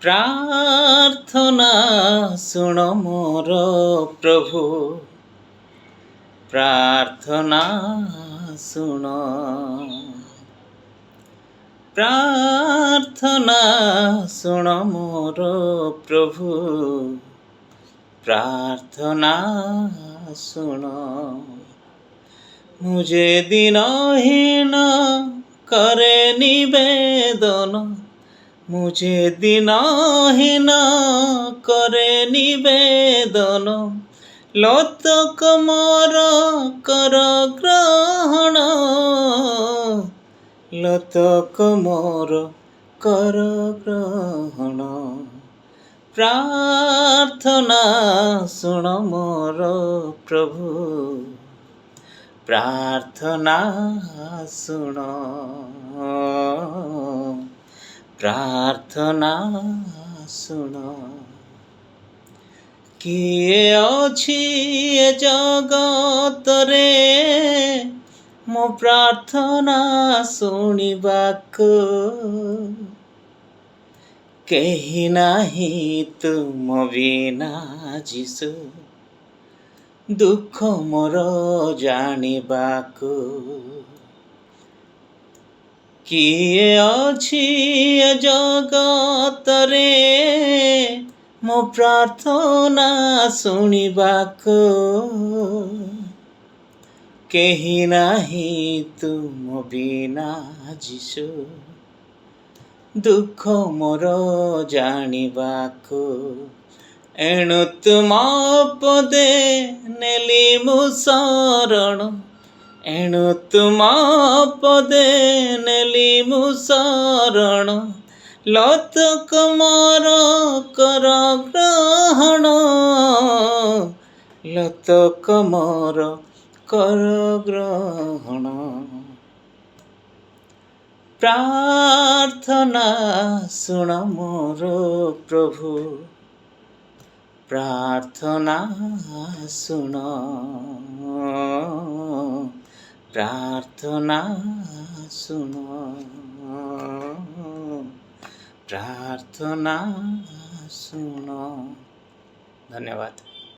ପ୍ରାର୍ଥନା ଶୁଣ ମୋର ପ୍ରଭୁ, ପ୍ରାର୍ଥନା ଶୁଣ। ପ୍ରାର୍ଥନା ଶୁଣ ମୋର ପ୍ରଭୁ, ପ୍ରାର୍ଥନା ଶୁଣ। ମୁଁ ଯେ ଦିନହୀନ କରେ ନିବେଦନ, ମୁଁ ଯେ ଦିନହୀନ କରେ ନିବେଦନ, ଲୋତକ ମୋର କର ଗ୍ରହଣ, ଲୋତକ ମୋର କର ଗ୍ରହଣ। ପ୍ରାର୍ଥନା ଶୁଣ ମୋର ପ୍ରଭୁ, ପ୍ରାର୍ଥନା ଶୁଣ। ପ୍ରାର୍ଥନା ଶୁଣ। କିଏ ଅଛି ଏ ଜଗତରେ ମୋ ପ୍ରାର୍ଥନା ଶୁଣିବାକୁ? କେହି ନାହିଁ ତୁମ ବିନା ଯୀଶୁ, ଦୁଃଖ ମୋର ଜାଣିବାକୁ। କିଏ ଅଛି ଏ ଜଗତରେ ମୋ ପ୍ରାର୍ଥନା ଶୁଣିବାକୁ? କେହି ନାହିଁ ତୁମ ବିନା ଯୀଶୁ, ଦୁଃଖ ମୋର ଜାଣିବାକୁ। ଏଣୁ ତୁମ ପଦେ ନେଲି ମୁଁ ଶରଣ, ଏଣୁ ତୁମ ପଦେ ନେଲି ମୁଁ ଶରଣ, ଲୋତକ ମୋର କର ଗ୍ରହଣ, ଲୋତକ ମୋର କର ଗ୍ରହଣ। ପ୍ରାର୍ଥନା ଶୁଣ ମୋର ପ୍ରଭୁ, ପ୍ରାର୍ଥନା ଶୁଣ। ପ୍ରାର୍ଥନା ଶୁଣ, ପ୍ରାର୍ଥନା ଶୁଣ। ଧନ୍ୟବାଦ।